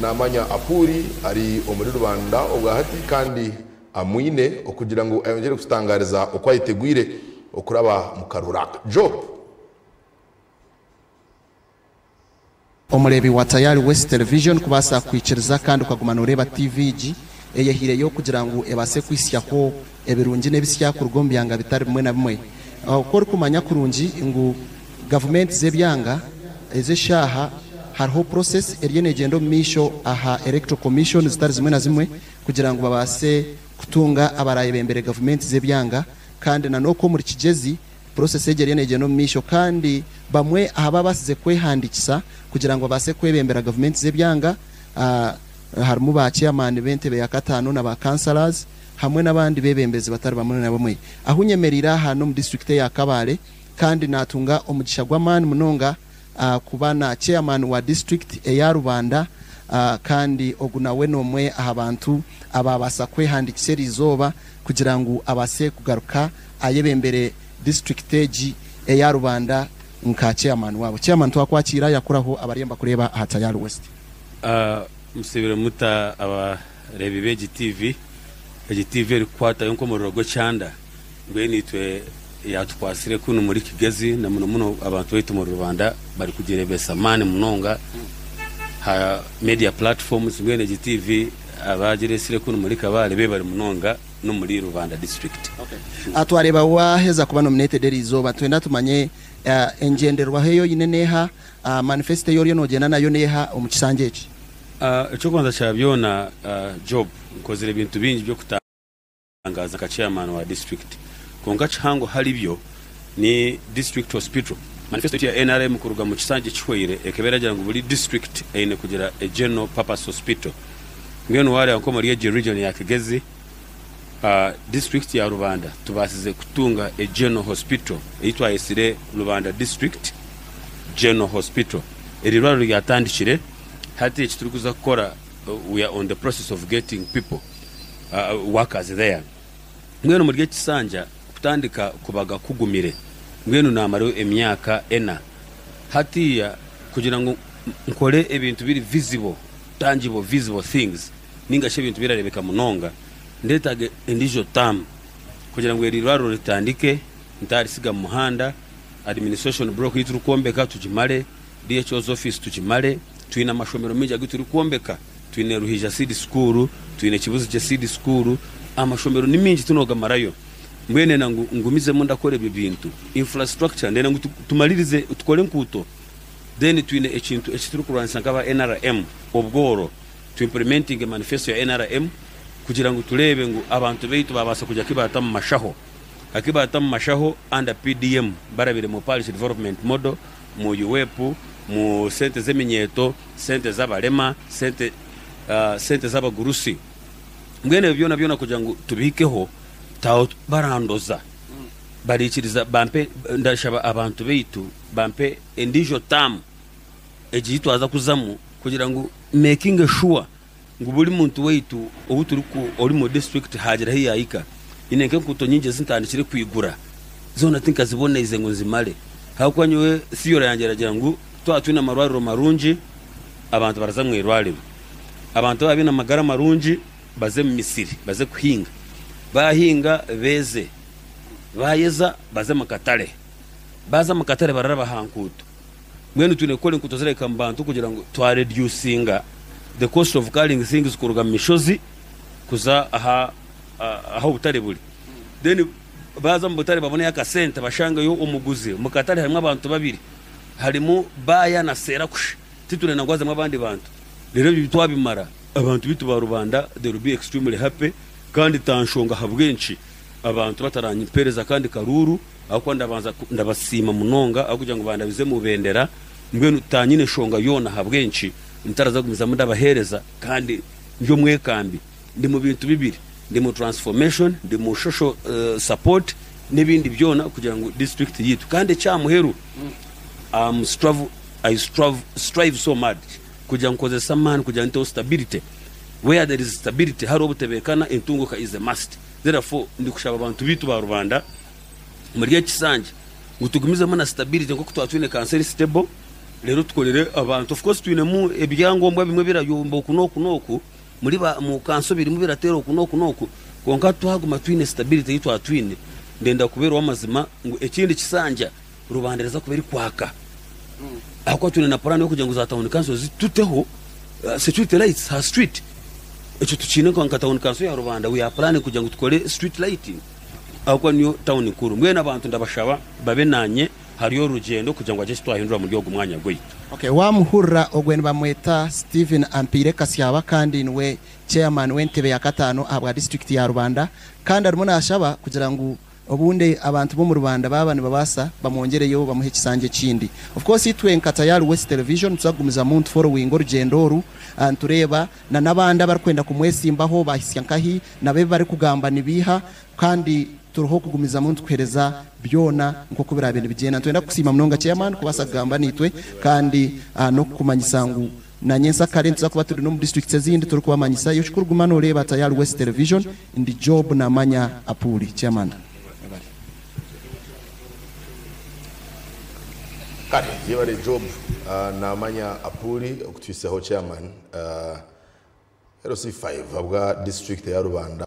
namanya apuri ari omuri rubanda obwahati kandi amwine okugira ngo ayongere kutangariza uko ayitegwire okuraba mu karuraka. Job omurebi wa Tayari West Television kubasa kwikiriza kandi ukagumana ureba TVG eyehire yo kugira ngo ebase kwisyaho ebirungi nebisya ku rugombiyanga bitari bimwe na bimwe ukora kumanya kurungi ngo government zebyanga ezeshaha hariho process eriyenegendo misho aha electoral commission zitari zimwe na zimwe kugira ngo babase kutunga abaraye bembere government zebyanga kandi nanoko muri kigezi process eriyenegendo misho kandi bamwe ahaba basize kwehandikisa kugira ngo base kwebembera government zebyanga harimo ba chairman bentebe ya katano na ba councillors hamwe nabandi bebembezi batari bamwe na bamwe ahunyemerira hano mu district ya Kabale kandi natunga omugisha gw'amani munonga kubana chairman wa district ya Rubanda kandi ogunawe nomwe abantu ababasa kwehandikise rizoba kugira ngo abase kugaruka ayebembere district age ya Rubanda nka chairman wabo. Chairman twakwakira yakuraho abariyamba kureba Tayari West. Musibire muta abarebi beji TV TV rikwata yonko mu rogo cyanda ngwe nitwe yatwasire kuno muri Kigezi na muno abantu betu mu Rwanda bari kugerebesa mane munonga ha media platforms ngwe TV abagiresire kuno muri Kabale be bari munonga no muri Rwanda district. Atwareba waheza kuba nominated rizoba twenda tumanye engenderwa heyo yineneha manifesto yoriyo nogena nayo neha omukisangeje. Icyo kwanza cyabyona Job nkozere ibintu bingi byo kutangaza ka chairman wa district konga chango halibyo ni district hospital manifesto ya NRM kuruga mu kisange cyhoyire ekebera jya ngo buri district ene kugira a general purpose hospital ngeno wale anko muri region ya Kigezi district ya Rubanda tubasize kutunga a general hospital eitwa esire Rubanda district general hospital erirwaro ryatandikire hati ekiturukuza kukora we are on the process of getting people workers there ngeno muri kisanja kutandika kubaga kugumire ngeno namaro emyaka ena hatiya kugira ngo nkore ebintu biri visible things ningashe ibintu birarebeka munonga ndetage indijo tam kugira ngo erirwaro ritandike ntarisiga mu muhanda administration block yiturukombeka tujimale DHO's office tujimale tuina mashomero mengi agituri kuombeka tuine Ruhija Seed School tuine Kibuzi je Seed School amashomero ni mingi tunoga marayo mwene nangu ngumize munda kore bibintu infrastructure ndena ngo tumalirize tukole nkuto then tuine ekintu ekituri kuransa nkaba NRM obgoro to implementing a manifesto ya NRM kugira ngo turebe ngo abantu beitu babasa kujya kibata mu mashaho akibata mu mashaho under PDM barabire mu policy development model mu UEP mu sente zeminyeto sente zabalema sente zabagurusi mwene byona byona kugira ngo tubikeho tawo barandoza barikiriza bampe ndashaba abantu beitu bampe indijo tam ejitu aza kuzamu kugira ngo making sure ngo buri muntu weitu obuturiku ori mu district hagera hiyayika inenke kuto nyinje zintandikire kwigura zona tinka ziboneze ngo zimale hakwanywe siyora yangeragira ngo twatuna marwaro marunji abantu baraza mwirwale abantu babina magara marunji baze mu Misiri baze kuhinga bahinga beze bayeza baze makatare baza makatare bararaba hankuto mwene tune kole nkutozere kambantu kugira ngo twa reducinga the cost of carrying things kuruga mishozi kuza aha ubutare buri then baza mu butare babone yakasente bashanga yo umuguzi mukatare harimo abantu babiri harimo baya na serakush titune nangwaza mwabandi bantu rero bitwabimara abantu bitu ba Rubanda they will be extremely happy kandi tanshonga habwenshi abantu bataranye pereza kandi karuru aho ndabanza ndabasima munonga aho kugira ngo bandabize mu bendera mbwenu tanyine shonga yona habwenshi ntaraza gumiza mundabahereza kandi njo mwekambi ndi mu bintu bibiri ndi mu transformation ndi mu social support n'ibindi byona kugira ngo district yitu kandi cyamuheru I strive so much kugira ngo kozesa man kugira ngo stability where there is stability haro butebekana intunguka is a must therefore ndi kushaba abantu bitu ba Rubanda muri kisanje ngutugumiza mana stability ngo kutwatwine cancer stable rero tukolere abantu of course twinemu ebyangombwa bimwe birayomba okunoku muri ba mu kanso biri mu biratera okunoku konka tuhaguma twine stability yitwa twine ndenda kubera wamazima ngo ekindi kisanja rubandereza kubera kwaka akwa tune na plan yo kugira ngo za town council zituteho security lights ha street echo tuchine kwa town council ya rubanda we are planning kugira ngo tukole street lighting akwa niyo town nkuru mwe n'abantu ndabashaba babe nanye hariyo rugendo kugira ngo aje twahindura mu ryogo mwanya gwe. Okay, wamuhurra ogweni bamweta Steven Ampire Kasyaba kandi niwe chairman w'entebe ya katano abwa district ya Rubanda kandi arimo nashaba kugira ngo obunde abantu bo mu Rubanda baba ni babasa bamwongereyo bamuhe kisanje kindi. Of course itwe nkata ya West Television tuzagumiza muntu following orugendoru antureba na nabanda barikwenda kumwesimbaho bahisyankahi nabe bari kugamba nibiha kandi turuho kugumiza muntu kwereza byona nko kubira ibintu bigenda twenda kusima mnonga chairman kubasagamba nitwe kandi no kumanyisangu na nyensa current za kuba turi no district zindi turi kubamanyisa yo shukuru gumano reba tayari West Television indi job na manya apuri chairman kare yebare job na manya apuri okutwiseho chairman RC5 abwa district ya Rubanda